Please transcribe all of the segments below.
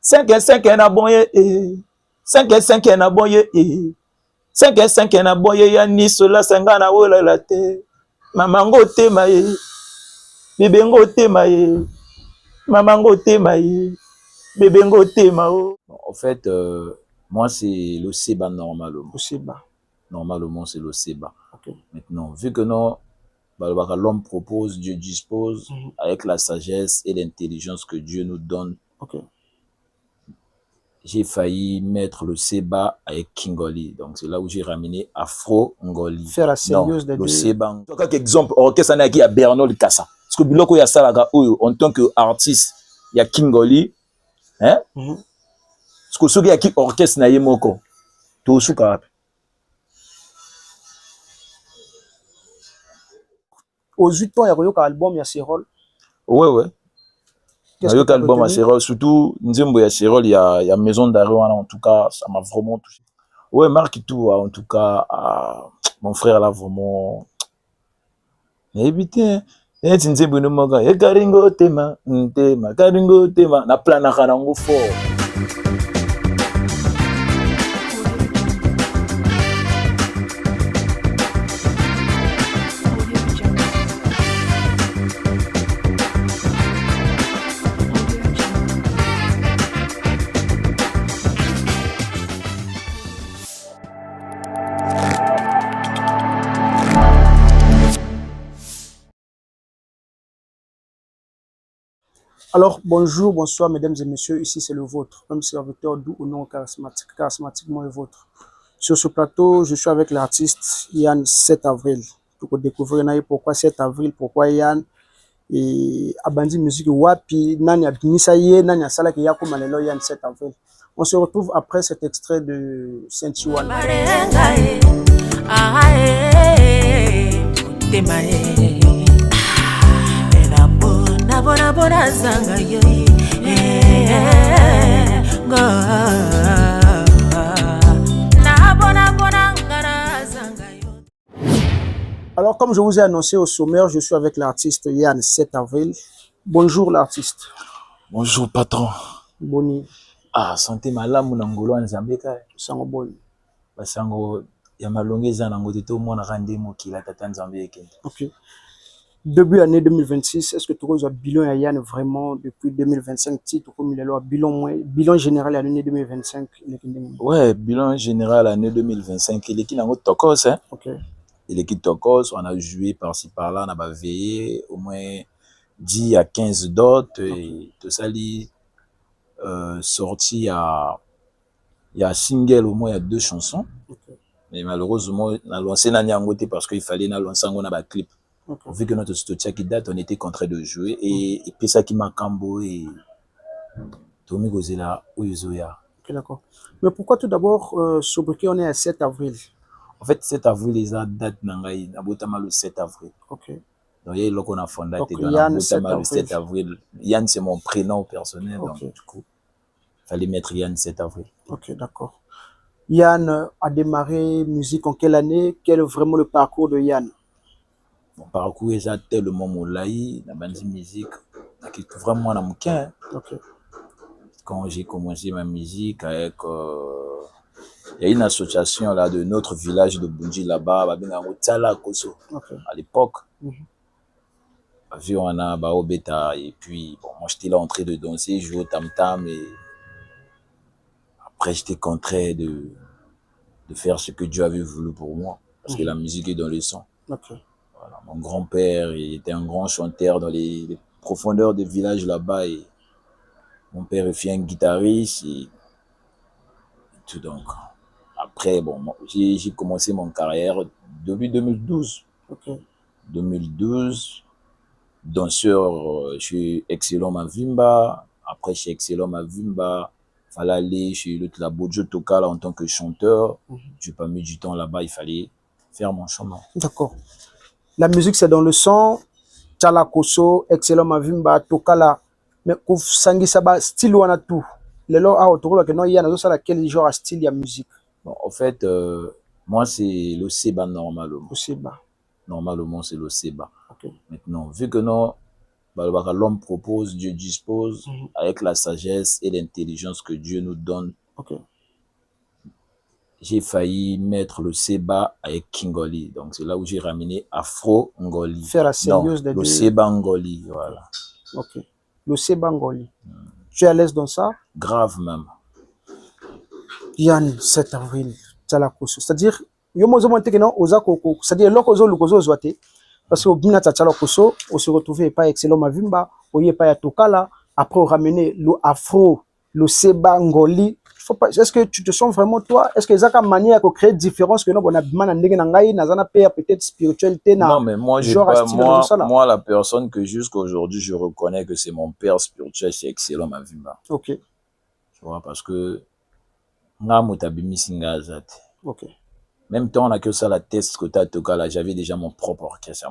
5 na boye 5 na boye 5 na boye ya nisola sanga na wola la te mamango tema ye bébé ngo tema ye mamango tema ye bébé ngo tema o. En fait moi c'est le Seba normalement. Le Seba. Normalement c'est le Seba. Okay. Maintenant vu que non l'homme propose, Dieu dispose avec la sagesse et l'intelligence que Dieu nous donne. Okay. J'ai failli mettre le Seba avec Kingoli. Donc, c'est là où j'ai ramené Afro Ngoli. Faire la symbiose des deux. Le Seba. Quelques exemples, orchestre il y a Bernard Kassa. Parce que Biloko il y a ça là, en tant qu'artiste, il y a Kingoli. Hein? Parce que ceux qui ont orchestre na yemoko. Tout sous carap. Aux 8 ans, il y a un album, il y a ses rôles. Ouais. Il y a un album à Sérol, surtout Nzembo à Sérol, il y a Maison d'Arrêt, en tout cas, ça m'a vraiment touché. Ouais, Marc et tout, en tout cas, mon frère là, vraiment. Et putain, Nzembo nous manque, et Karingo tema, Karingo tema, na plan na kanango fort. Alors, bonjour, bonsoir, mesdames et messieurs, ici c'est le vôtre, même serviteur doux au nom charismatique, charismatiquement le vôtre. Sur ce plateau, je suis avec l'artiste Yann 7 avril. Pour découvrir pourquoi 7 avril, pourquoi Yann, et Abandi Musique Wapi, Nanya Binisaye, Nanya Salaki Yakumalelo Yann 7 avril. On se retrouve après cet extrait de Saint-Iwan. Alors, comme je vous ai annoncé au sommaire, je suis avec l'artiste Yann 7 avril. Bonjour l'artiste. Bonjour patron. Boni. Ah, santé malamu na ngolo en Zambeka. Sango boni. Basango ya malongeza na ngote to mona rande mokila tata Nzambeka. OK. Début année 2026, est-ce que tu as un bilan à Yann vraiment depuis 2025 titre comme il est là bilan général à l'année 2025? Ouais, bilan général à l'année 2025, il est qui dans notre tokos hein. OK. Il est qui tokos, on a joué par-ci par-là, on a veillé au moins 10 à 15 d'autres et tout ça sorti il y a single au moins il y a 2 chansons. Okay. Mais malheureusement, on a lancé Nanyangote parce qu'il fallait lancer un clip. Okay. Vu que notre studio qui date, on était contraint de jouer et puis ça qui m'a cambo et Tommy Gozela Ouizoya. Ok, d'accord. Mais pourquoi tout d'abord sobriquet on est à 7 avril? En fait, 7 avril, les dates nangai, Abotama le 7 avril. Ok. Donc il y a là qu'on a fondé Abotama le 7 avril. Yann c'est mon prénom personnel, okay. Donc du coup, il fallait mettre Yann 7 avril. Ok, d'accord. Yann a démarré musique en quelle année? Quel est vraiment le parcours de Yann? Mon parcours est tellement moulaï, la bande musique, qui est vraiment dans mon cœur. Okay. Quand j'ai commencé ma musique avec, il y a une association là de notre village de Bunji là-bas, okay. À l'époque. Vu on a Baobeta et puis bon, moi j'étais là en train de danser, jouer au tam-tam et après j'étais contraint de faire ce que Dieu avait voulu pour moi parce que la musique est dans le sang. Okay. Voilà, mon grand-père était un grand chanteur dans les profondeurs des villages là-bas et mon père est un guitariste et tout donc. Après, bon, j'ai commencé mon carrière depuis 2012. Okay. 2012, danseur chez Excellent Mavimba. Après, chez Excellent Mavimba, il fallait aller chez la Bojo Tokala en tant que chanteur. J'ai pas mis du temps là-bas, il fallait faire mon chemin. D'accord. La musique, c'est dans le son. Tchala Koso, Excellent Mavimba, Tokala. Mais quand sangi saba style ou a tout. Les lois à autour que non il y a dans quel genre de style il y a musique. Bon, en fait, moi c'est le Seba normalement. Le Seba. Normalement c'est le Seba. Okay. Maintenant, vu que non L'homme propose, Dieu dispose, avec la sagesse et l'intelligence que Dieu nous donne. J'ai failli mettre le Seba avec Kingoli. Donc, c'est là où j'ai ramené Afro Ngoli. Faire la symbiose des deux. Le Seba Ngoli, voilà. Ok. Le Seba Ngoli. Tu es à l'aise dans ça? Grave même. Yann, 7 avril, c'est-à-dire, c'est-à-dire, parce que on se retrouvait pas excellent Mavimba, on y est pas à Tokala, après on ramenait le Afro, le Seba Ngoli. Est-ce que tu te sens vraiment toi? Est-ce que ça a une manière de créer différence que nous on a peut-être spiritualité? Non, mais moi, moi, la personne que jusqu'à aujourd'hui je reconnais que c'est mon père spirituel, c'est excellent Mavimba. Ok. Tu vois, parce que ok. Même temps, on a que ça, la test que tu as Toka là, j'avais déjà mon propre orchestre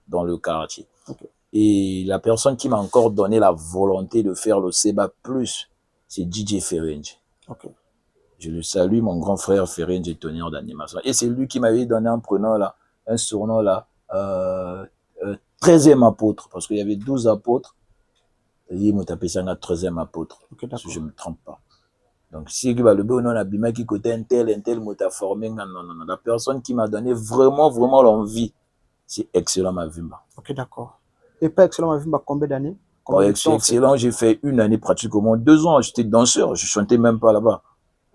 dans le quartier. Okay. Et la personne qui m'a encore donné la volonté de faire le Seba plus, c'est DJ Ferenj. Okay. Je le salue, mon grand frère Ferenj, tonnerre d'animation. Et c'est lui qui m'avait donné un surnom là, 13e apôtre, parce qu'il y avait 12 apôtres. Et il m'a tapé ça un 13e apôtre, si je ne me trompe pas. Donc, si le bon a bima qui côté un tel mot a formé, non. La personne qui m'a donné vraiment l'envie, c'est excellent Mavimba. Ok, d'accord. Et pas excellent Mavimba, combien d'années? Excellent, j'ai fait 1 année pratiquement, 2 ans. J'étais danseur, je chantais même pas là-bas.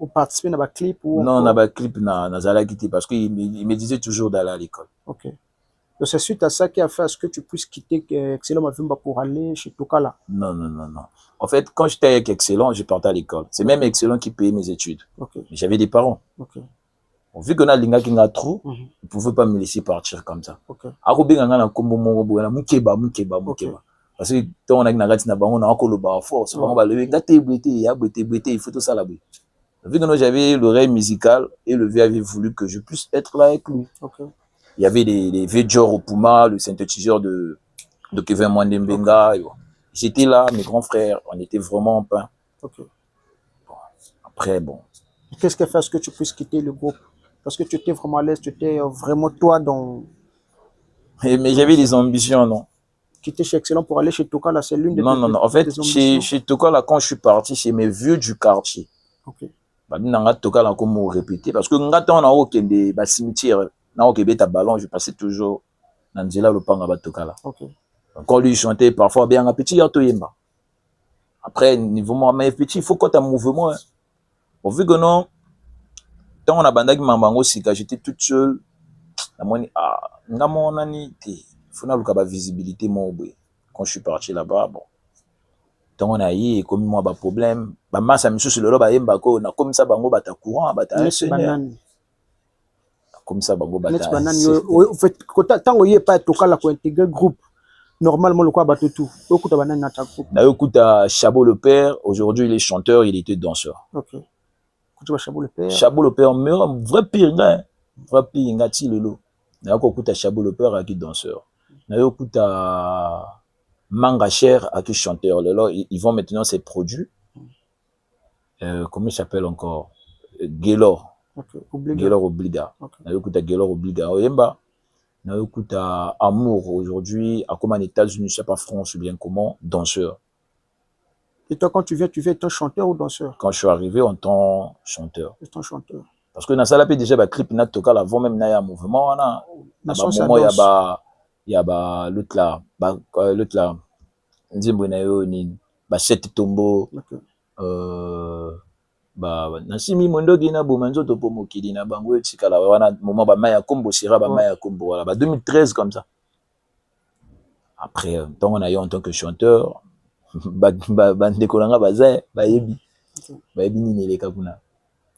Vous participez dans un clip ou non, dans un clip, dans Zala Kiti, parce qu'il me disait toujours d'aller à l'école. Ok. Donc, c'est suite à ça qui a fait à ce que tu puisses quitter Excellent Mavimba pour aller chez Tokala? Non. En fait, quand j'étais avec Excellent, je partais à l'école. C'est même Excellent qui payait mes études. Okay. Mais j'avais des parents. Okay. Bon, vu qu'on a l'inga qui a trop, ils ne pouvaient pas me laisser partir comme ça. Parce que quand on a encore le bar fort, il faut tout ça là-bas. Vu que j'avais l'oreille musicale et le vieux avait voulu que je puisse être là avec lui. Okay. Il y avait les Vejor au Puma, le synthétiseur de Kevin Mwandembenga. Okay. J'étais là, mes grands frères, on était vraiment en pain. Okay. Bon, après, bon. Qu'est-ce qui a fait à ce que tu puisses quitter le groupe? Parce que tu étais vraiment à l'aise, tu étais vraiment toi dans... Mais j'avais des ambitions, non? Quitter chez Excellent pour aller chez Tokala, c'est l'une des... Non. En fait, chez Tokala, quand je suis parti, c'est mes vieux du quartier. Ok. Tokala, comme on répétait, parce que on a aucun des cimetières. Ta ballon, je passais toujours dans le panga Tokala. Okay. Quand lui chantait parfois bien un petit yatoyemba. Après niveau moi mais petit il faut quand un mouvement. Au vu que non tant on a bandaki mambango sika j'étais toute seule. La moni ngamo nani te. Faut na luka visibilité mo boy. Quand je suis parti là-bas bon. Tant on a eu comme moi ba problème, ba massa misu sur le loba yemba ko na comme ça bango bata courant bata comme ça bango bata en fait tant on y est pas Tokala pour intégrer groupe normalement le quoi bateau tout okuta banane na ta groupe na okuta Chabot le père aujourd'hui il est chanteur il était danseur. OK okuta Chabot le père mais vrai pire ti lelo na okuta Chabot le père qui danseur na okuta Manga Cher qui chanteur lelo ils vont maintenant ses produits comment il s'appelle encore Gaylor. Okay. Gaylor Obliga. Okay. Na Gaylor Obliga. Oyemba. Na yokuta Amour aujourd'hui, à comme en États-Unis, je sais pas France ou bien comment, danseur. Et toi, quand tu viens étant chanteur ou danseur? Quand je suis arrivé en tant chanteur. Étant chanteur. Parce que dans ça, là, déjà, bah, clip, na toka, avant même, na y a mouvement, na. Na moment, y a l'autre là, Nzimbo na yo, ni, bah, Sete Tombo, nasimi mondoki na bomanzo to po mokili na bango etikala wana moment ba maya kombo sira ba maya kombo voilà ba 2013 comme ça. Après tant on a eu en tant que chanteur ba ndekolanga baza ba yebi ni leka kuna.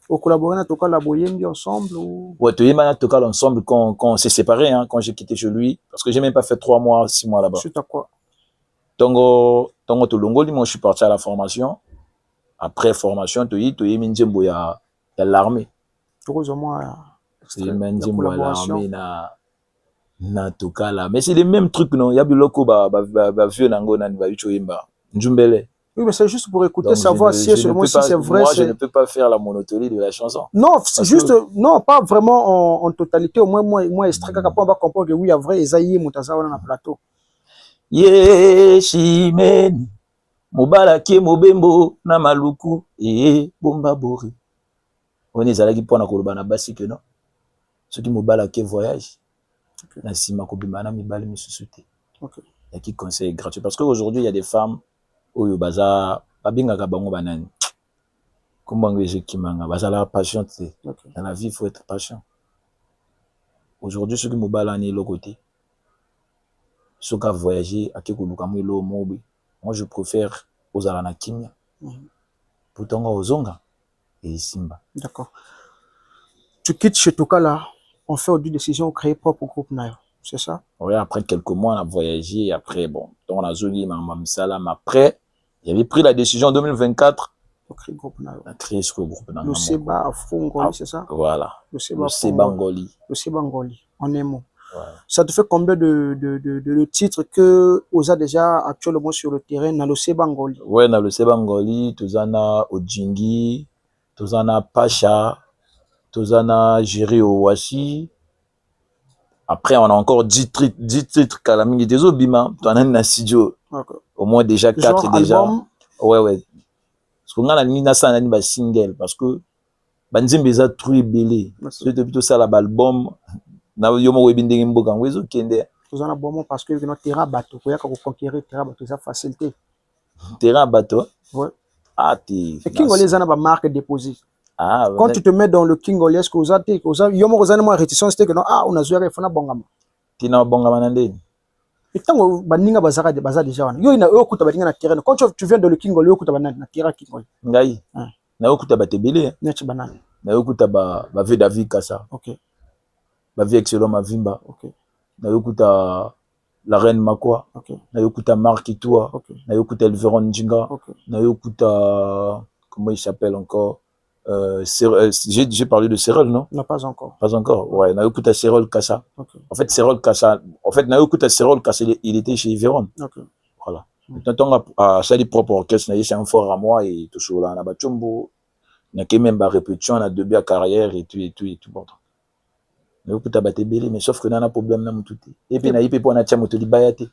Au collaborer na Tokala boyembi ensemble ou ouais to yema na Tokala ensemble quand on s'est séparés hein, quand j'ai quitté chez lui parce que j'ai même pas fait 3 mois 6 mois là-bas. Suite à quoi? Tongo to longoli moi je suis parti à la formation. Après formation, tu y minjembo ya l'armée. Heureusement, c'est minjembo ya l'armée na Tokala. Mais c'est les mêmes trucs non. Il y a biloko ba vieux nango na ba uchoyimba. Njumbele. Oui, mais c'est juste pour écouter, donc, savoir si seulement si c'est vrai. Moi, je ne peux pas faire la monotonie de la chanson. Non, c'est juste, non, pas vraiment en totalité. Au moins, moi, Estraka, on va comprendre que oui, il y a vrai, Esaïe, Moutaza, on a un plateau. Ye Chimeni mobala ke mobembo na maluku bomba bori. On est allé pour na koloba na basi que non. Ceux qui mobala ke voyage. Na sima ko bimana mibali misusuté. OK. Il y a qui conseil gratuit parce qu'aujourd'hui il y a des femmes oyo baza babingaka bango banani. Kombango kimanga baza la passion. Dans la vie il faut être patient. Aujourd'hui ceux qui mobala ni le côté. Ceux qui voyager à Kekuluka Mwilo Mobi. Moi je préfère aux Alana Kimia. Pourtant aux Onga et Simba. D'accord. Tu quittes chez Tokala, on fait une décision créer propre groupe Nayo. C'est ça? Oui, après quelques mois, on a voyagé. Après, bon, on a zoné Salam. Après, j'avais pris la décision en 2024. On crée groupe Nayo. On a créé ce groupe Nayo. Le Seba Afro-Ngoli, c'est ça? Voilà. Le Seba Ngoli. Le Seba Ngoli, en un mot. Ouais. Ça te fait combien de titres que vous avez déjà actuellement sur le terrain dans le Seba Ngoli? Oui, dans le Seba Ngoli, Tozana Ojingi, Tozana Pacha, Tozana Jiri Owasi. Après, on a encore 10 titres Kalamini des Obima. Tu en as un studio. Au moins déjà 4 genre déjà. Album? Ouais. Parce qu'on a mis ça un single. Parce que Banzim Beza Trui Belé. C'est plutôt ça l'album. Na yomo webindenge mboka ngwezo kende. Vous en avez bon parce que notre terrain bateau. Pour conquérir terrain bateau, ça facilité. Terrain bateau? Ouais. Ah, t'es. Et King Oli, ça n'a pas marque déposée. Ah, quand tu te mets dans le King Oli, est-ce que vous avez yomo kozana mo réticence c'était que non on a joué fona bongama. Tina bongama nande. Et tant baninga bazaka de baza déjà wana. Yo ina yo kuta baninga na terrain. Quand tu viens dans le King Oli, yo kuta banana na terrain King Oli. Ngai. Na yo kuta batebele. Neti banana. Na yo kuta ba ve David Kassa. OK. Ba vie excellent Mavimba. OK. Na yo kuta la reine Makwa. OK. Na yo kuta Mark Itua. OK. Na yo kuta Elveron Njinga. OK. Na yo kuta comment il s'appelle encore j'ai parlé de Cyril, non? Non, pas encore. Pas encore. Ouais, na yo kuta Cyril Kassa. Okay. En fait Cyril Kassa, na yo kuta Cyril Kassa, il était chez Elveron. OK. Voilà. Maintenant à ça les propres orchestres, c'est un fort à moi et tout sur là na Bachombo. Na que même ba répétition na début à carrière et tout bon. Na yo kuta batebele mais sauf que na problème na mututi. Et puis na yipe pour na tia motoli bayate.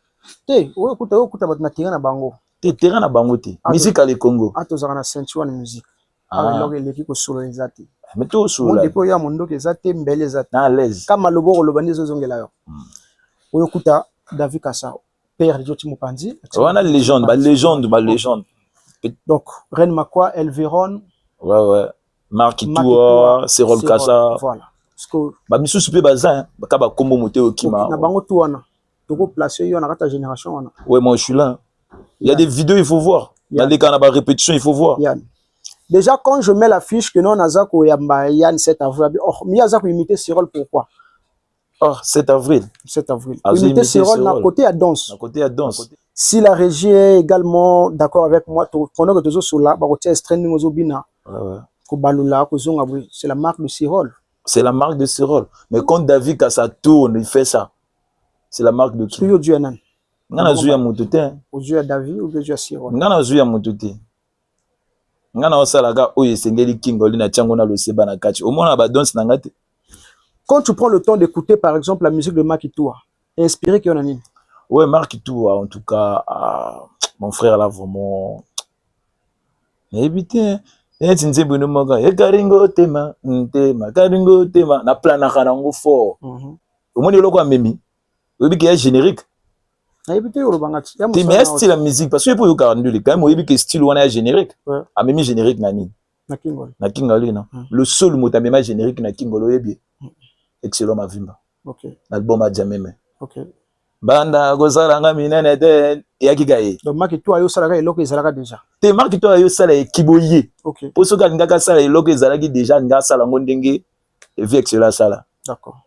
Te, o kuta bat na terrain na bango. Te terrain na bango te. Musique à le Congo. Ato zaka na ceinture na musique. Ah, donc il est solo ezati. Mais tout solo. Mon dépôt ya mondo ezati mbele ezati. Na l'aise. Kama loboko lobandi zozongela yo. Oyo kuta David Kassa, père de Joti Mupanzi. On a légende. Donc Reine Makwa, Elveron. Ouais. Mark Itua, Cyril Kassa. Voilà. Parce que ba misu super bazin, ba ka ba kombo moté okima. Na bango tout wana. Toko placer yo na ta génération wana. Ouais, moi je suis là. Il y a des vidéos, il faut voir. Il y a des canaux répétition, il faut voir. Yann. Déjà, quand je mets l'affiche que non, Nazako Yamba Yann 7 avril, oh, Miyazako imiter Cyril, pourquoi? Oh, 7 avril. 7 avril. Imiter Cyril, d'un côté à danse. D'un côté à danse. Si la régie est également d'accord avec moi, pendant que tu es sur là, c'est la marque de Cyril. C'est la marque de Cyril. Mais quand David Kassa tourne, il fait ça. C'est la marque de qui? Suyo Duanan. Ngana zuya mututé. Ozuya David ou Ozuya Cyril. Ngana zuya mututé. Ngana osalaga oye sengeli King Oli na tiango na lo seba na kati. Au moins ba danse na ngate. Quand tu prends le temps d'écouter par exemple la musique de Mark Itua, inspiré qui en a mis? Ouais, Mark Itua en tout cas, mon frère là vraiment. Mais putain, nze bunu moga e karingo tema na plan na kanango fort. Au moins le quoi memi. Obi ki générique. Mais style la musique parce que pour yoka ndule quand même obi ki style wana générique. A memi générique nani. Na King Oli non. Le seul mot ta mema générique na King Oli ebi. Excellent Mavimba. OK. L'album a jamais mais. OK. Banda gozalanga minene de yakigaye. Donc Mark Itua yo salaka eloko ezalaka déjà. Te Mark Itua yo sala kiboye. OK. Pour ce ngaka sala eloko ezalaki déjà nga sala ngondenge vie excellent sala. D'accord.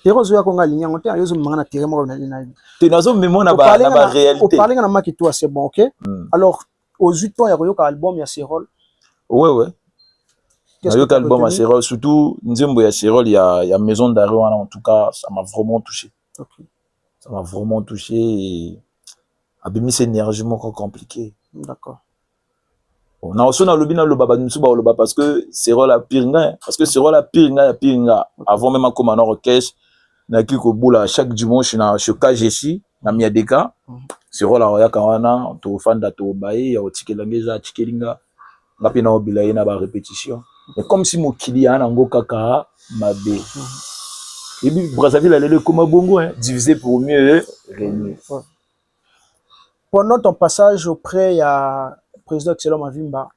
Héros ya konga linya ngote ayozo mangana tiré mo na na. Te nazo memo na ba réalité. On parle na Mark Itua c'est bon, OK? Alors aux 8 ans ya koyoka album ya Cyril. Ouais. Yoka album à Cyril surtout nzembo ya Cyril ya maison d'arrêt en tout cas ça m'a vraiment touché. OK. Ça m'a vraiment touché et abimi c'est énergiquement compliqué. D'accord. On a aussi le bina le baba nsuba le baba parce que Cyril a piringa parce que Cyril a piringa avant même comme un orchestre na ki ko boula chaque dimanche na chez KGC na miadeka siro la ya kawana to fanda to baye ya otikelangiza tikelinga ngapi na obila na ba répétition mais comme si mokili ana ngo kaka mabe et puis Brazzaville allait comme bongo hein diviser pour mieux régner. Pendant ton passage auprès ya président Excellent Mavimba,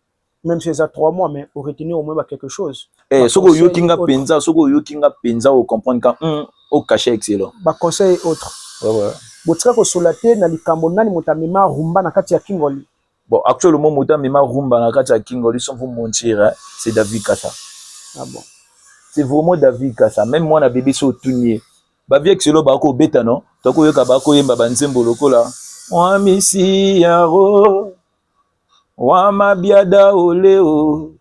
même si ça 3 mois, mais au retenir au moins quelque chose. Eh, soko yokinga penza au comprendre quand au cachet Excellent. Ba conseil autre. Ouais. Botika ko solaté na likambo nani motamema rumba na kati ya Kingoli. Bon, actuellement motamema rumba na kati ya Kingoli sans vous mentir, hein, c'est David Kassa. Ah bon. C'est vraiment David Kassa. Même moi na bébé so tunier. Ba vie Excellent ba ko beta non. Toko yoka ba ko yemba banzembo lokola. Wa misi yaro. Wa mabiada oleo.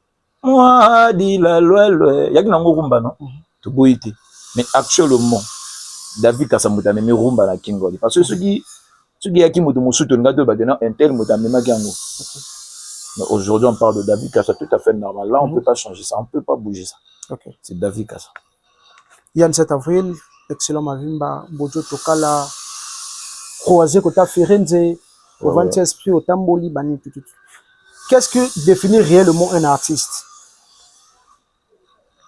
Moi di la lwelwe. Yaki nango rumba non. To boité. Mais actuellement David Kassa motameme rumba na Kingoli parce que ceux qui yaki moto mosuto ngato ba dena un tel motamema kiango. Mais aujourd'hui on parle de David Kassa tout à fait normal. Là on peut pas changer ça, on peut pas bouger ça. OK. C'est David Kassa. Il y a le 7 avril, Excellent Mavimba, Bojo Tokala, croisé Kota Firenze, au 20 esprit, au Tamboli, Bani, tout. Qu'est-ce que définit réellement un artiste?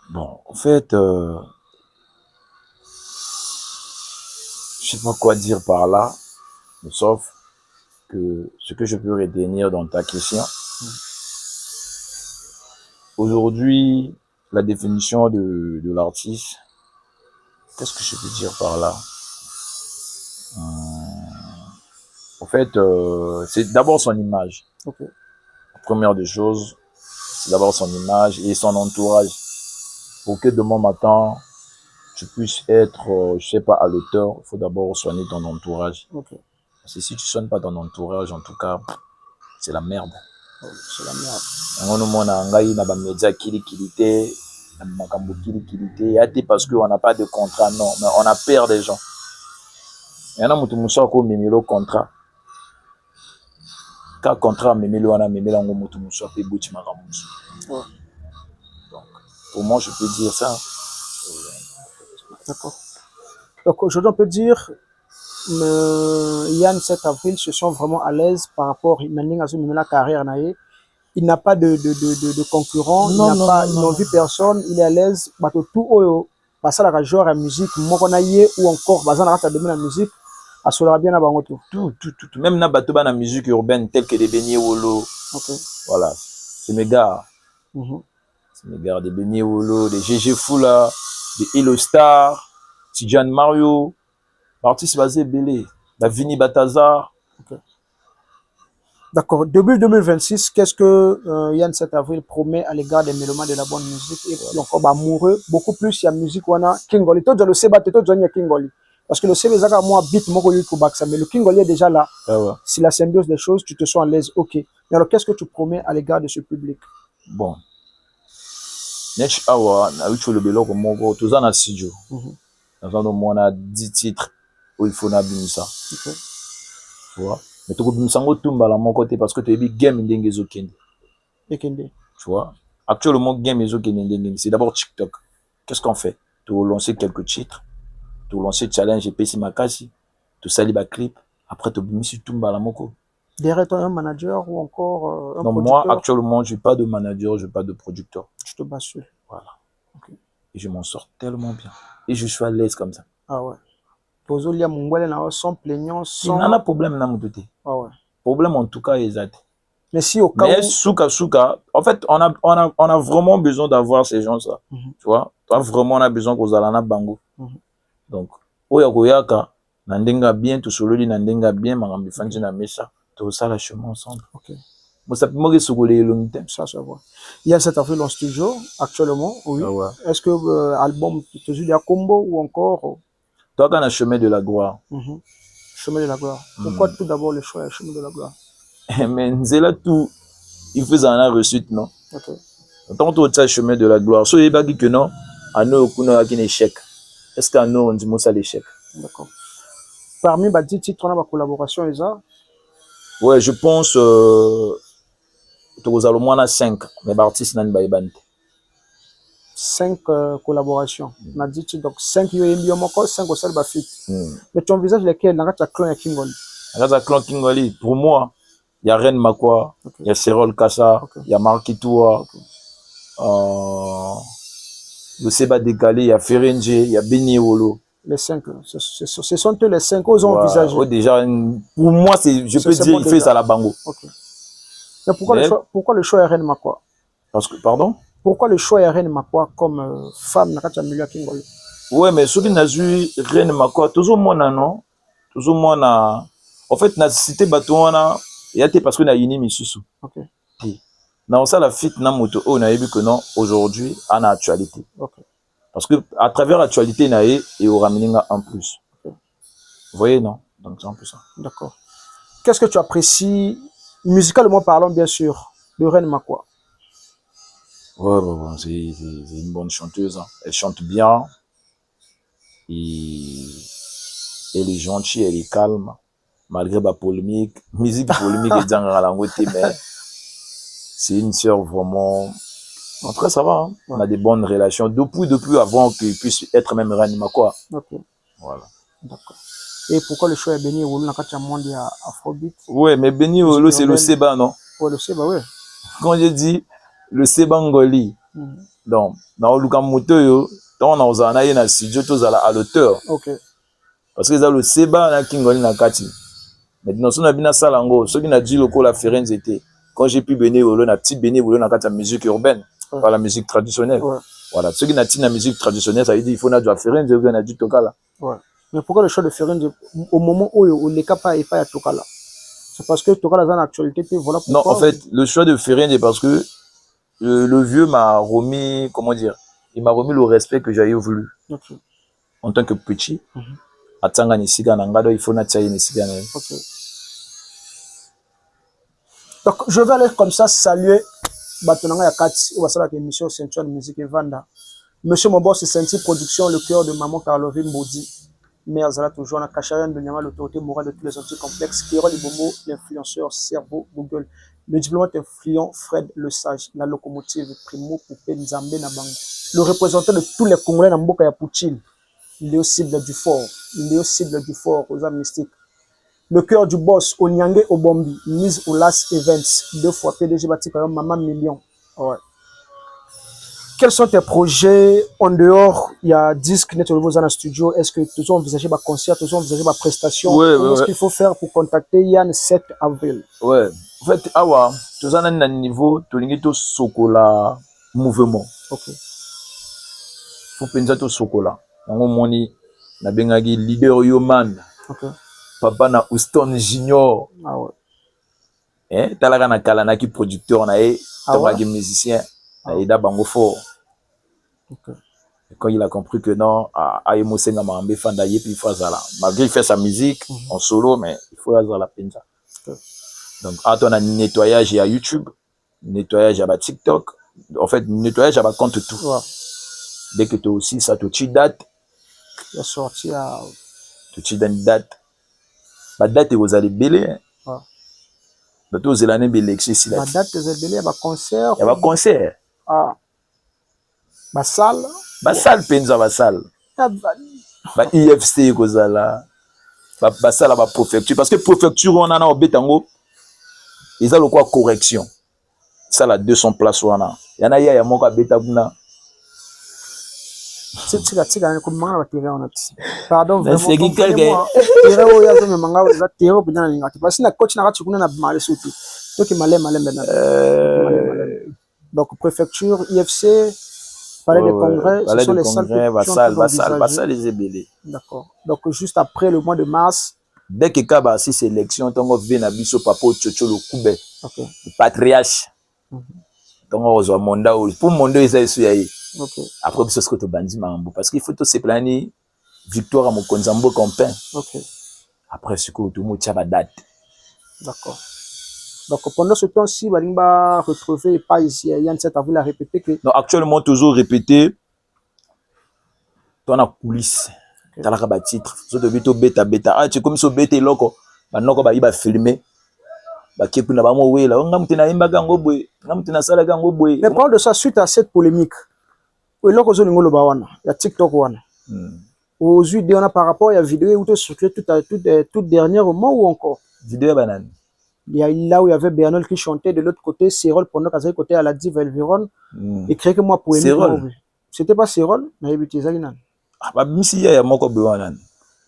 Bon, en fait, je sais pas quoi dire par là, sauf que ce que je peux retenir dans ta question. Aujourd'hui, la définition de l'artiste, qu'est-ce que je peux dire par là? En fait, c'est d'abord son image. Okay. La première des choses, c'est d'abord son image et son entourage. Pour que demain matin, tu puisses être, je sais pas, à l'auteur, il faut d'abord soigner ton entourage. Okay. Parce que si tu soignes pas ton entourage, en tout cas, c'est la merde. Oh, c'est la merde. Parce qu'on n'a pas de contrat, non, mais on a peur des gens. Il y en a qui ont mis contrat. Quand contrat memelo ana memela ngo mutu muso pe buti makamuso. Donc pour moi je peux dire ça. D'accord. Donc aujourd'hui on peut dire Yann 7 avril se sent vraiment à l'aise par rapport à la carrière naïe. Il n'a pas de concurrent, il n'a vu personne, il est à l'aise. Bato tout oyo passer la joueur à musique mokonaye ou encore bazana rata de la musique. Asola bien à Bangoto. Tout. Même na bato na musique urbaine telle que des Benny Wolo. Okay. Voilà. C'est mes gars. C'est mes gars. Des Benny Wolo, des GG Fula, des Hello Star, Tidjane Mario, l'artiste basé Belé, la Vini Batazar. Okay. D'accord. Début 2026, qu'est-ce que Yann 7 avril promet à l'égard des mélomanes de la bonne musique et puis encore amoureux, beaucoup plus il y a musique wana Kingoli. Toi, le Seba, toi, tu as Kingoli. Parce que le CVZaka, moi, beat, moi, mais le Kingoli est déjà là. Si la symbiose des choses, tu te sens à l'aise, ok. Mais alors, qu'est-ce que tu promets à l'égard de ce public? Bon. Next hour, na ucho le belo comme moi, tous en studio. On a 10 titres où il faut n'abîmer ça. Tu vois? Mais tu peux me tumba à mon côté parce que tu es game indenge zokende. Tu vois? Actuellement, game zokende, c'est d'abord TikTok. Qu'est-ce qu'on fait? Tu as lancé quelques titres. Tu lancer challenge et PC Makasi, tu sali ba clip, après tu mis sur Tumba la moko. Derrière toi un manager ou encore un non, producteur? moi actuellement, je n'ai pas de manager, je n'ai pas de producteur. Je te bats sur. Voilà. Okay. Et je m'en sors tellement bien. Et je suis à l'aise comme ça. Ah ouais. Pozolia mongwele na sans plaignant, sans. Il n'y a pas de problème na moutoté. Ah ouais. Problème en tout cas exact. Mais si au cas mais où. Souka, en fait, on a vraiment besoin d'avoir ces gens-là. Tu vois? Toi, vraiment, on a besoin qu'on zalana bango. Donc, oya koyaka, nandenga bien, tout solo li nandenga bien, marambi fanji na mesa, tout ça la chemin ensemble. Ok. Moi, ça peut me sougoler longtemps. Ça va. Il y a cette affaire dans ce studio, actuellement, oui. Ah ouais. Est-ce que album, tu as un combo ou encore? Toi, quand on a Chemin de la Gloire. Chemin de la Gloire. Pourquoi tout d'abord le choix, Chemin de la Gloire? Mais c'est là tout, il faut en avoir reçu, non? Ok. Tant que tu as Chemin de la Gloire, so il va dire que non, à nous, on a un échec. Est-ce qu'à nous, on dit ça l'échec? D'accord. Parmi les 10 titres, on a ma collaboration, Eza? Ouais, je pense tu as au moins 5, mais l'artiste n'a pas été. 5 collaborations. On a dit donc 5 yo 5 au sol bafit. Mais tu envisages lesquels dans ta clan ya Kingoli? Dans ta clan Kingoli, pour moi, il y a Ren Makwa, il y a Serol Kassa, il y a Markitua, le Seba Décalé, il y a Ferenje, il y a Beni Wolo. Les 5, ce sont eux les 5 aux envisagés. Oh, déjà, pour moi, je peux dire qu'il fait ça à la bango. Mais pourquoi le choix est Ren Makwa? Parce que, pardon? Pourquoi le choix est Ren Makwa comme femme dans le milieu Kingoli? Ouais, mais ce qui n'a eu Ren Makwa, toujours moi, non? Toujours moi, en fait, na cité Batouana, il y a parce que na yini misusu. Ok. Non, ça, la fit na moto, on a vu que non, aujourd'hui, en actualité. Ok. Parce que à travers l'actualité, nae et au rameninga en plus. Okay. Vous voyez, non? Donc c'est un peu ça. D'accord. Qu'est-ce que tu apprécies, musicalement parlant, bien sûr, de Ren Makwa? Ouais, c'est une bonne chanteuse. Hein. Elle chante bien. Et elle est gentille, elle est calme. Malgré la polémique. Musique polémique est dans la langue, mais c'est une sœur vraiment. En tout cas, ça va. Hein. Ouais. On a des bonnes relations. Depuis avant qu'il puisse être même Ren Makwa. Ok. Voilà. D'accord. Et pourquoi le choix est Beni Wolo dans le monde Afrobeat? Ouais, mais Beni Wolo, c'est le Seba, non? Ouais, le Seba, oui. Quand je dis le Seba Ngoli, donc, dans le Kamuto, on a un studio à l'auteur. Ok. Parce que le Seba, na Kingoli na Kati. Maintenant, si on a bien ça, ceux qui ont dit le la Ferenz était. Quand j'ai pu Beni Wolo, na petite Beni Wolo na Kati, la musique urbaine. Pas la musique traditionnelle. Ouais. Voilà. Ceux qui ont dit la musique traditionnelle, ça veut dire qu'il faut na Ferenz, on a dit Tokala. Ouais. Mais pourquoi le choix de Ferenz au moment où les capas n'est pas à Tokala? C'est parce que Tokala est en actualité. Voilà pourquoi. Non, en fait, le choix de Ferenz est parce que le vieux m'a remis, comment dire, il m'a remis le respect que j'avais voulu. Okay. En tant que petit. Atanga nisiga nangado, il faut na tsaye nisiga. Ok. Donc, je vais aller comme ça saluer Batonanga Yakati, ou va émission Ceinture de musique et Vanda. Monsieur mon boss, c'est Senti Production, le cœur de maman Caroline Maudit. Mère Zala toujours, la Kacharian de Nyama, l'autorité morale de tous les anti-complexes, Kérol Ibomo, l'influenceur, cerveau, Google, le diplomate influent, Fred le Sage, la locomotive, Primo, Poupé, Nzambe, Nabango. Le représentant de tous les Congolais dans Mboka Yapoutine. Il est au cible du fort. Il est au cible du fort aux âmes mystiques. Le cœur du boss, au Nyangé, au Bombi, mise au Last Events, 2 fois PDG bâti par Maman Million. Ouais. Quels sont tes projets en dehors? Il y a disque net au niveau dans le studio. Est-ce que tu as envisagé ma concert, tu as envisagé ma prestation? Ouais, Qu'est-ce qu'il faut faire pour contacter Yann 7 avril? Ouais. En fait, awa, tu as un niveau, tu as un sokola mouvement. Ok. Faut penser au sokola. Nango moni na bengagi leader Yoman. Ok. Papa na Houston Junior. Ah ouais. Hein, talaka na kalana ki producteur na e, tabagi musicien. Aïda Bango fort. Okay. Quand il a compris que non, Aïmo Senga Mambe Fandaye, puis il faut Zala. Malgré qu'il fait sa musique en solo, mais il faut Zala Penza. Okay. Donc, on a nettoyage à YouTube, nettoyage à TikTok. En fait, nettoyage à compte tout. Ouais. Dès que tu as aussi ça, tu date. Il a sorti à. Tu donnes une date. La date est aux allées belé. Ouais. La date est aux allées belé. La date est aux allées belé, il y a un concert. Il y a un concert. Ah. Ba salle. Ba salle penza ba salle. Ba IFC kozala. Ba salle ba préfecture parce que préfecture on a na obetango. Ils ont le quoi correction. Ça la 200 places wana. Yana ya moko beta kuna. Tika ko manga batira on ati. Pardon vraiment. C'est qui quelqu'un. Tira o ya zo me manga za tira ko dina ngati. Parce que na coach na kati kuna na male suti. Donc malé maintenant. Donc préfecture IFC. Palais des congrès, ce sont les salles les ébélés. D'accord. Donc juste après le mois de mars. Dès que Kaba si sélection, tongo vient biso papa Tchocho le Koube. OK. Le patriarche. Tongo ozo monda pour mondo isa isu yayi. OK. Après biso ce que to bandi mambo parce qu'il faut tout se planer victoire à mon konzambo compin. OK. Après ce que tout mo tia ba date. D'accord. Donc pendant ce temps-ci, Balimba retrouver pas ici, Yann 7 avril a répété que. Non, actuellement toujours répété. Ton a coulisse. T'as la rabat titre. So de vito beta. Ah, tu comme so beta loko. Ba noko ba iba filmer. Ba kepu na ba mo wela. On ngamti na imba gango boy. Ngamti na sala gango boy. Mais parle de ça suite à cette polémique. Oui, là, il y a TikTok. Aujourd'hui, on a par rapport à la vidéo où tu circulé tout dernièrement ou encore. Vidéo banane. Il y a là où il y avait Bernol qui chantait de l'autre côté, Cérol pendant qu'à côté à la diva Elveron. Et créé que moi pour aimer. C'était pas Cérol, mais il était Zalinan. Ah, bah, si il y a moko bewanan.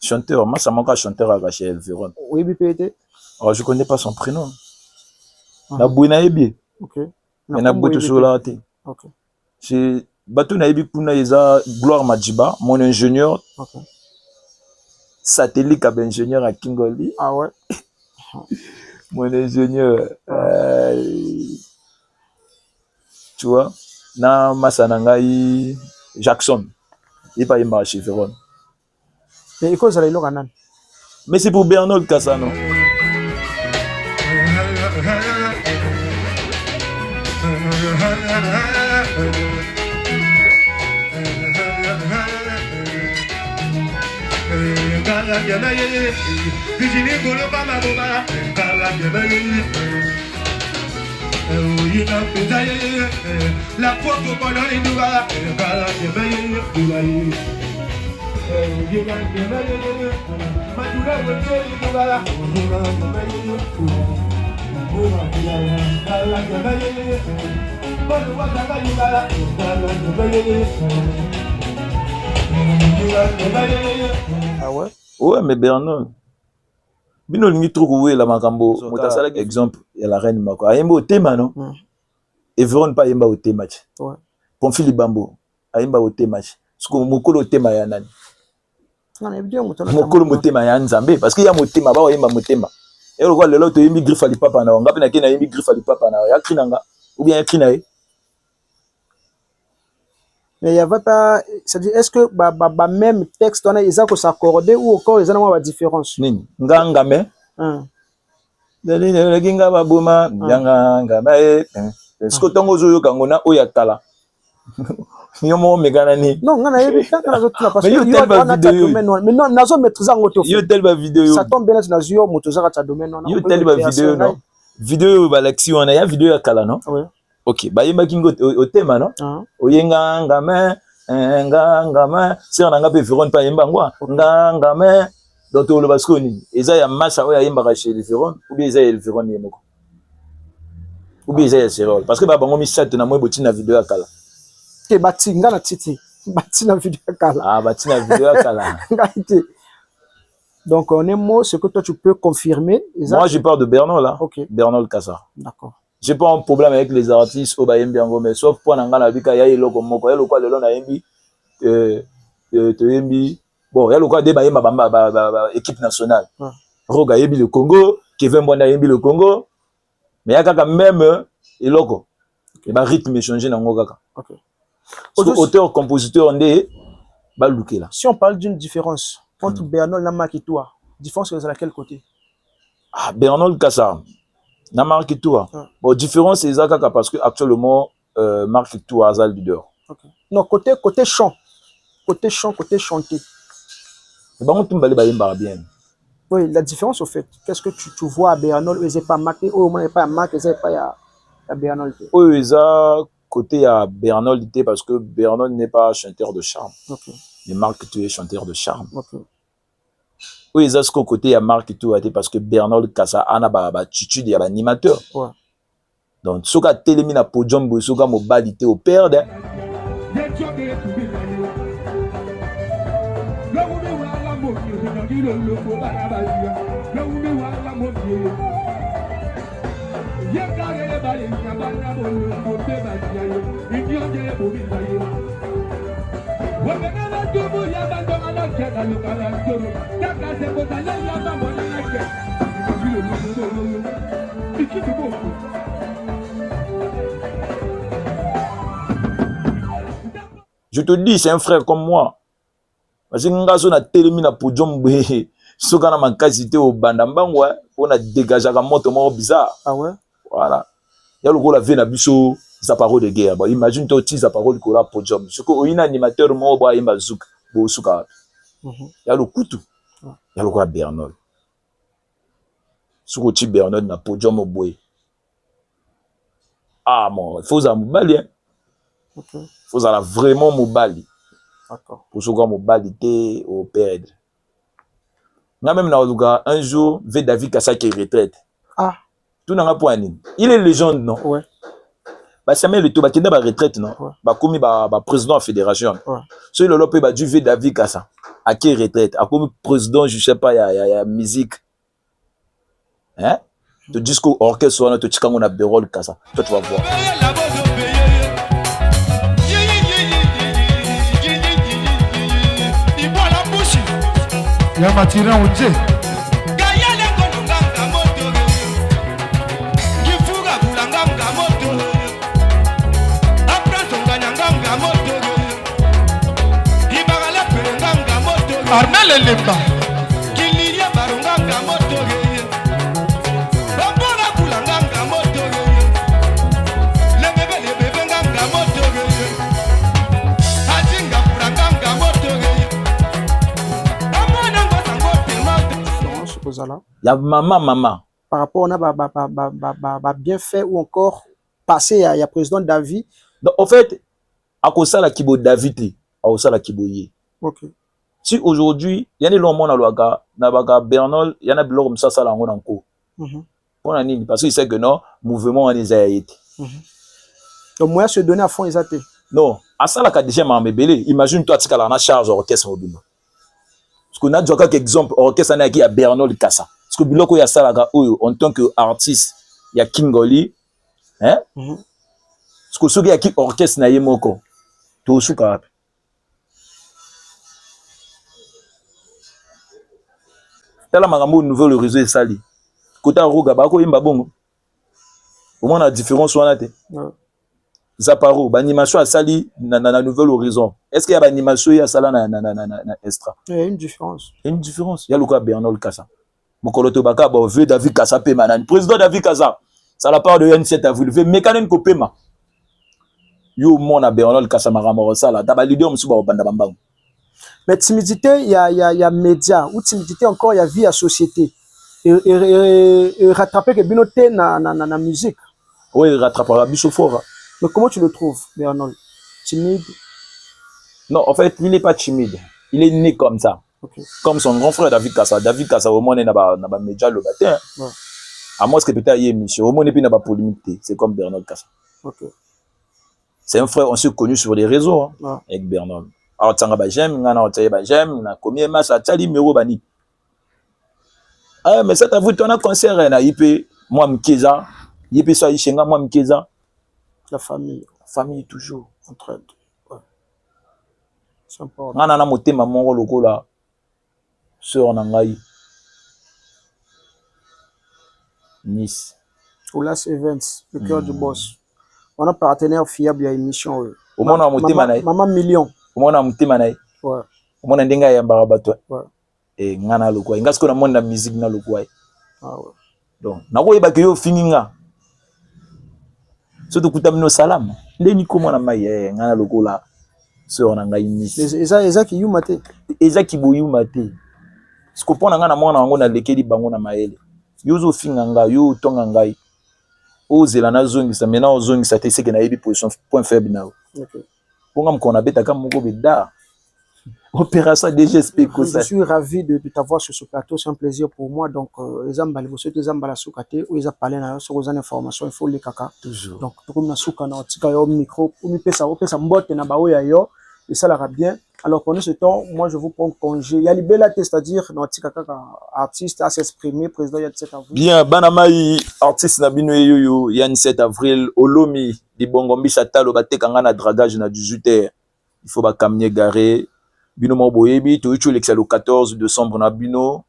Chanteur, moi, ça manque à chanteur à chez Elveron. Oui, BPT. Alors, je connais pas son prénom. Na Bouina Ebi. Ok. Mais na Bouto Solate. Ok. J'ai Batou Naebi Puna Eza Gloire Madjiba, mon ingénieur. Ok. Satellite comme ingénieur à Kingoli. Ah ouais. Mon ingénieur. Tu vois, na Masanangai Jackson. Il va y marcher, Véron. Mais écoute, ça là, mais c'est pour Bernol Kassa, non? La photo pendant les doigts, ah ouais? Ouais, mais Bernol. Bino lingi trouvé la makambo. Motasala exemple, il y a la reine Mako. Ayemba au thème, non? Et Véron pas ayemba au thème. Ouais. Confili Bambo. Ayemba au thème. Parce que mokolo thème ya nani. Mokolo motema ya Nzambe. Parce qu'il y a motema, ba ayemba motema. Et le roi le lot yembi griffe ali papa na. Ngapi na kena yembi griffe ali papa na. Ya krinanga. Ou bien ya krinae. Mais il y avait pas, c'est-à-dire, est-ce que même texte on a ils ont s'accorder ou encore ils ont une différence? Nini ngangame le ginga babuma ngangame est-ce que tongo zoyo kangona oya kala nyomo megana ni non ngana yebi kana zo tuna parce que yo tel vidéo mais non nazo maîtriser ngoto yo tel vidéo ça tombe bien na zo moto za ta domaine non yo tel vidéo non vidéo ba lexi on a ya vidéo ya kala non oui. Ok, bah yemba kingo au thème non? Oyenga ngame ngame c'est on anga pe Véron pa yemba ngwa ngame donc le basconi eza ya massa oya yemba ka chez Véron ou bien eza el Véron yemoko ou bien eza ya Cérol parce que ba bango mi chat na moi boti na vidéo ya kala ke batinga na titi bati na vidéo ya kala ah bati na vidéo ya kala donc en un mot ce que toi tu peux confirmer moi je parle de Bernol là. OK Bernol Kassa d'accord. J'ai pas un problème avec les artistes au Bayembi Ango, mais sauf pour Nangana Bika, il y a le Moko, il y a le quoi de l'on a Yembi, bon, il y a le quoi de Bayemba, équipe nationale. Roga Yembi le Congo, Kevin Bonda Yembi le Congo, mais il y a quand même le loco. Et bah rythme est changé dans Ngogaka. OK. Auteur, compositeur, on est balouké là. Si on parle d'une différence entre Bernol Lamak et toi, différence c'est à quel côté? Ah, Bernol Kassa. Na marque toi. Bon, différence c'est ça parce que actuellement marque toi Azal leader. Okay. Non, côté chant. Côté chanté. Bah on tombe bien. Oui, la différence au fait, qu'est-ce que tu vois à Bernol, ils n'est pas marqué, au moins pas marqué, ils n'est pas à Bernol. Oui, ils a côté à Bernol parce que Bernol n'est pas chanteur de charme. Okay. Mais Marc tu es chanteur de charme. Okay. Oui, ils a ce côté à Marc tout parce que Bernol Kassa ana ba attitude ya animateur. Ouais. Donc soka telemi na podium bo soka mobilité au perdre. Je te dis, c'est un frère comme moi. Parce que nous avons télé na podium, ce qu'on a ma qualité au bandambango, on a dégagé la moto bizarre. Ah ouais? Voilà. Il y a le gros la vie na biso zaparo de guerre. Bon, imagine toi tu zaparo de cola podium. Ce que un animateur mo ba imba zouk bo souka. Il y a le couteau. Il y a le gros Bernol. Ce que tu Bernol na podium au boy. Ah mon, il faut ça malien. Faut ça vraiment mobile. D'accord. Pour ce mobilité au père. Même dans un jour, V David Kassa qui retraite. Ah. Tout n'a pas point. Il est légende, non? Ouais. Bah, ça met le tout, bah, qui n'a pas retraite, non? Ouais. Bah, comme bah, président de la fédération. Ouais. So, il a l'opé, bah, du V David Kassa. À qui retraite? À comme président, je sais pas, il y a musique. Hein? Tu dis qu'au orchestre, tu dis qu'on a Bérol Kassa. Toi, tu vas voir. Ya matira unje Gayale konunganga moto Gifuga bulanganga moto Apranto nganyanga moto Ibagala perenganga moto Armel Lemba Kiliria barunganga moto Bambora bulanganga moto Lebebe nganga moto Ajinga bulanganga moto Il y a maman. Par rapport à bien fait ou encore passé, il y a président David. Donc, en fait, à cause de la Kibo David, à cause de la Kibo Yé. Ok. Si aujourd'hui, il y a des gens qui ont Bernol, il y en a des gens qui ont en cours. Parce qu'ils savent que non, mouvement en Isaïe. Donc, moi, se donner à fond, ils ont été. Non, à ça, la déjà m'a embellé. Imagine-toi, tu as la charge orchestre mobile. Parce qu'on a déjà quelques exemples, orchestre qui a Bernol Kassa. Parce que Biloko y a ça là, en tant qu'artiste, il y a Kingoli. Hein? Parce que ceux qui a qui orchestre na yemoko. Tout sous cap. Tala magambo nouveau le réseau est sali. Kota roga ba ko yimba bongo. Au moins la différence wana te. Zaparo, animation à sali na nouvel horizon. Est-ce qu'il y a animation ya sala na extra? Il y a une différence. Il y a une différence. Il y a le cas Bernol Kassa. Mokoloto baka ba veut David Kassa pe manan. Président David Kassa. Ça la part de N7 avril. Veut mécanen ko pema. Yo mona Bernol Kassa maramoro sala. Taba leader msuba obanda bambang. Mais timidité, il y a média. Ou timidité encore, il y a vie à société. Et rattraper que binoté na musique. Oui, rattraper la biche fort. Mais comment tu le trouves, Bernol? Timide? Non, en fait, il n'est pas timide. Il est né comme ça. Okay. Comme son grand frère David Kassa. David Kassa, au moins, il n'a pas média le matin. Ouais. À moins que peut-être il y ait émission. Au moins, il n'a pas polémique. C'est comme Bernol Kassa. Okay. C'est un frère, on s'est connu sur les réseaux hein, ouais. Avec Bernol. Alors, tu as j'aime, on a commis un match à Tchali, Mero Bani. Ah, mais ça t'a vu, tu as un concert, il peut, moi, Mkeza, il peut ça, Ishenga, moi, Mkeza. La famille. La famille, toujours. Entraide. Ouais. C'est important. On a un moté, maman, le là. Sœur Nangaï. Nice. Oulas Events, le cœur du boss. On a un partenaire fiable à l'émission. Au moins, on a moté Manaï. Maman Million. Au moins, on a moté Manaï. Ouais. Au moins, on a denga Yambarabato. Ouais. Et ngana le quoi. Il y a ce qu'on a monde la musique na le quoi. Ah ouais. Donc, na ko yeba ke yo fininga. Surtout kutamino salam. Leni comment na maye ngana le ko la. Sœur Nangaï Nice. Eza ki yu maté. Eza ki boyu maté. Ce que pour ngana mwana ngo na lekeli bango na maele. Yo zo finganga yo tonga ngai. Ozela na zongi sa mena ozongi sa te seke na yebi position point faible na. OK. Ponga mkona beta kama moko beda. Opération DGSP Je suis ravi de t'avoir sur ce plateau, c'est un plaisir pour moi. Donc, les ambales, vous souhaitez les ambales à soukate ou les appelés sur aux informations, il faut les caca. Toujours. Donc, tout comme na soukana, tika yo micro, ou mi pesa mbote na bao ya yo, et ça l'ira bien. Alors, pendant ce temps, moi, je vous prends congé. Il y a libéla, c'est-à-dire, non, tika kaka artiste à s'exprimer, président Yann 7 avril. Bien, banamai, artiste na bino yo, Yann 7 avril, Olomi, di bongombi satalo, ba tekanga na dragage na 18h. Il faut ba kamye garé. Bino Moboyebi, tu es le 14 décembre na Bino,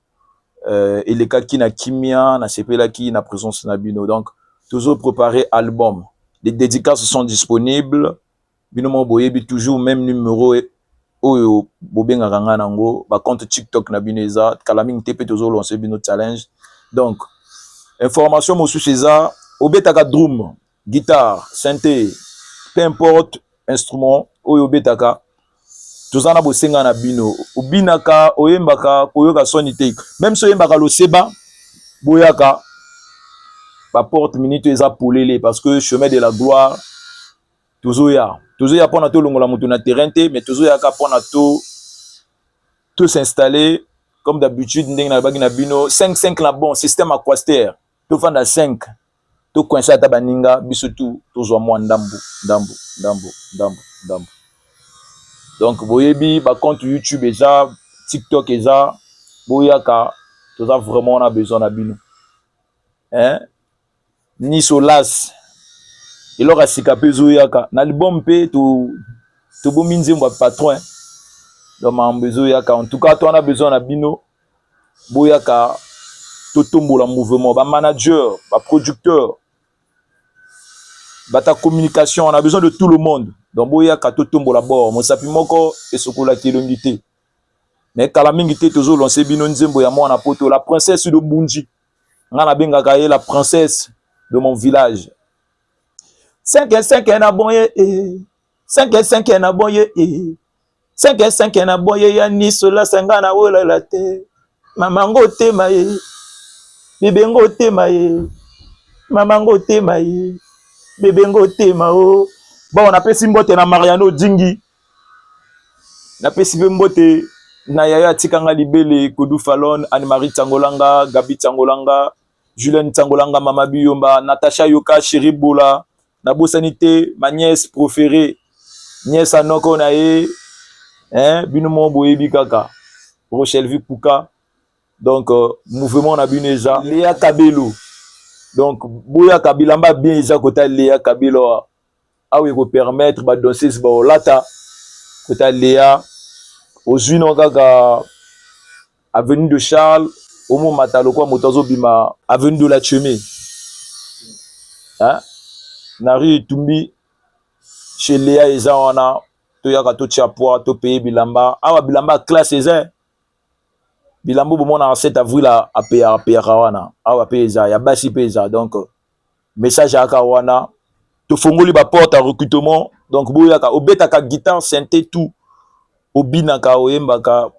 et les cas qui na Kimia, na Sepela qui na présence na Bino. Donc, toujours préparé album. Les dédicaces sont disponibles. Bino Moboyebi, toujours même numéro, Oyo, Bobenga Ranganango, ba compte TikTok na Bineza, Kalaming TP toujours lancé Bino Challenge. Donc, information, Mosu César, Obetaka Drum, guitare, synthé, peu importe, instrument, Oyo Betaka. Tozana bosenga na bino ubinaka oyembaka koyoka soni te même so yembaka lo seba boyaka ba porte minute eza polele parce que chemin de la gloire tozoya toujours y a pas tout longola mutu na terrain mais toujours y a qu'à prendre tout s'installer comme d'habitude ndeng na bagi na bino 5-5 la bon système aquaster tout fan à 5 tout coincé ta baninga biso tout zo mo ndambu. Donc boyebi ba compte YouTube eza TikTok eza boyaka tout ça vraiment on a besoin na bino hein ni solas il aura sikapé zoyaka na album pe to bominzi mwa patron donc ma besoin yaka en tout cas toi on a besoin na bino boyaka to tombola mouvement ba manager ba producteur ba ta communication on a besoin de tout le monde donc boyaka to tombola bord mo sapi moko et sokola kilongité mais kala mingi te tozo lancer bino nzembo ya mwana poto la princesse de Bunji ngana benga kaye la princesse de mon village 5 na boye 5 na boye 5 na boye ya nisola sanga na wola la te mamango te maye bibengo te maye mamango te maye bibengo te mao bon na pesi mbote na Mariano Dingi na pesi mbote na Yaya Tikanga Libele Koudou Falon Anne Marie Tangolanga Gabi Tangolanga Julien Tangolanga Mama Biyomba Natasha Yoka Chéri Bola na bosanité ma nièce préférée nièce anoko na ye hein binomo boyebi kaka Rochelle Vipuka donc mouvement na bineza Léa Kabelo donc boya kabilamba bien eza kota Léa Kabelo awe ko permettre ba danseuse ba olata kota Léa ozwino kaka avenue de Charles omo matalo kwa motozo bima avenue de la Chemie hein Nari Tumbi chez Léa eza wana to yaka to chapoa to payer bilamba awa bilamba classe eza bilambo bomona en 7 avril a payer wana awa peza ya basi peza donc message aka wana to fongoli ba porte à recrutement donc boyaka obetaka guitare synthé tout obinaka oyembaka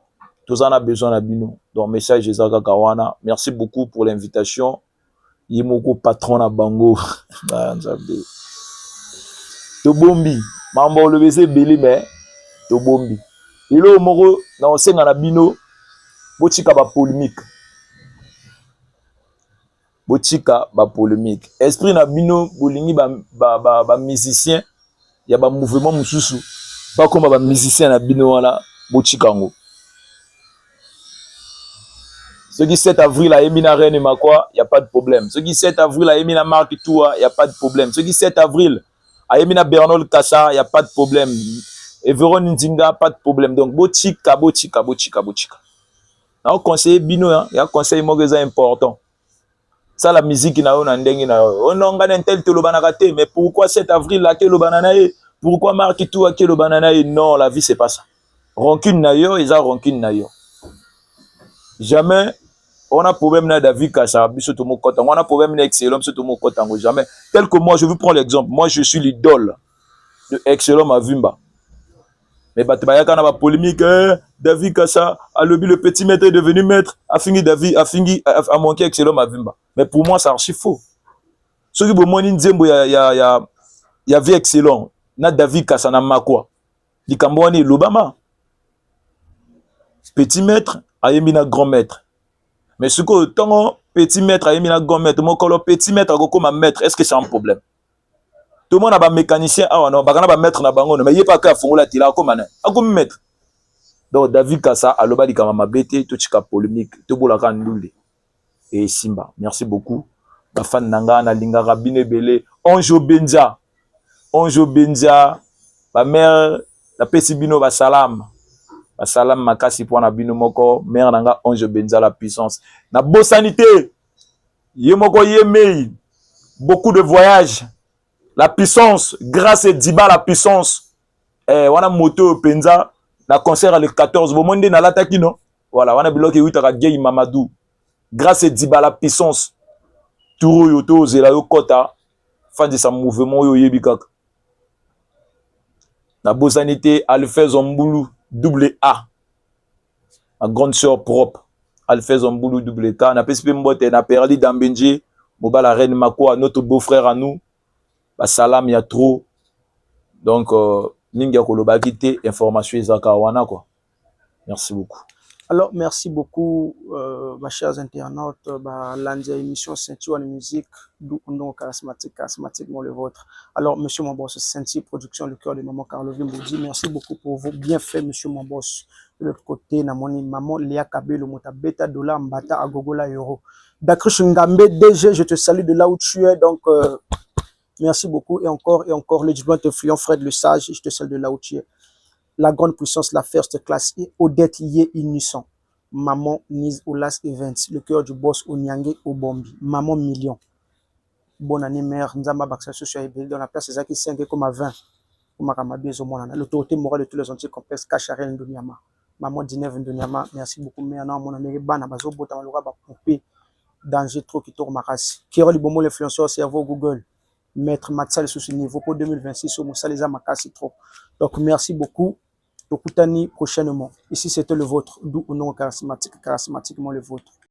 tous en a besoin na bino donc message eza kaka wana merci beaucoup pour l'invitation yimoko patron na bango ba nzambe to bombi mambo le bese beli mais to bombi ilo moko na osenga na bino botika ba polémique esprit na bino bolingi ba musicien ya ba mouvement mususu pas comme ba musicien na bino wana botika ngo ceux qui 7 avril à Emina Reine Makwa y a pas de problème ceux qui 7 avril à Emina Marc Toua y a pas de problème ceux qui 7 avril à Emina Bernol Kassa y a pas de problème et Véron Ndinga pas de problème donc botika na conseiller bino il y a conseil mogeza important ça la musique na on ndengi na on ngana tel te lo banaka te mais pourquoi 7 avril là que lo banana pourquoi Marc Toua que lo banana non la vie c'est pas ça rancune na yo ils ont rancune na yo jamais on a problème na David Kassa biso to mokota on a problème na Excellent biso to mokota jamais tel que moi je vous prends l'exemple moi je suis l'idole de Excellent Mavimba mais batbayaka na ba polémique David Kassa a le petit maître est devenu maître a fini David a manqué Excellent Mavimba mais pour moi c'est archi faux ceux qui bomoni nzembo ya vie Excellent na David Kassa na makwa likambo wani lobama petit maître a yemina grand maître mais ce que tant petit maître a yemina grand maître mon colo petit maître a comme maître est-ce que c'est un problème tout le monde a ba mécanicien ah non ba kana ba maître na bango mais il pas ka fongola tila comme maître donc David Kassa a loba di kama mabete to chika polémique to bola kan ndule et Simba merci beaucoup ba fan nanga na linga rabine belé Onjo Benja ba mère la pesibino ba salam makasi pour na bino moko mère nanga Onjo Benja la puissance na bosanité yemoko yemei beaucoup de voyages la puissance grâce à Diba la puissance wana moto penza na concert le 14 bomonde na lataki non voilà wana biloke witaka Gay Mamadou grâce à Diba la puissance turo yoto zela yo kota fan de sa mouvement yo yebikaka na bosanité Alpha Zombulu double A ma grande sœur propre Alpha Zombulu double K na PSP Mbote na Perli Dambenje Mobala Reine Makwa notre beau-frère à nous ba salam ya trop Donc mingi ya koloba kité information ezaka wana quoi. Merci beaucoup. Alors, merci beaucoup, mes chers internautes, l'andia émission Ceinture de musique, d'où non charismatique, charismatiquement le vôtre. Alors, monsieur mon boss, Ceinture Production, le cœur de maman Caroline Boudi, merci beaucoup pour vos bienfaits, monsieur mon boss. De l'autre côté, namoni maman Léa Kabelo, Mota Beta Dollar, Mbata Agogola Euro. Dakrish Ngambe, DG, je te salue de là où tu es, donc merci beaucoup et encore, le diplôme influent Fred Le Sage, je te salue de là où tu es. La grande puissance, la first class et Odette Lié Unisson. Maman Niz Olas Events, le cœur du boss Onyangé Obombi. Maman Million. Bonne année, mère. Nzamba Baksa Social dans la place Zaki 5 comme à 20. L'autorité morale de tous les entiers complexes Kacharel Ndonyama. Maman Dinev Ndonyama. Merci beaucoup, mère. Non, mon ami Bana Bazo Botamaloura Poupée. Danger trop qui tourne Maras. Kérol Libomo, l'influenceur cerveau Google. Maître Matsal sous ce niveau pour 2026 au Moussa les Amakasi trop. Donc, merci beaucoup. Okutani prochainement. Ici, c'était le vôtre, d'où au nom charismatique, charismatiquement le vôtre.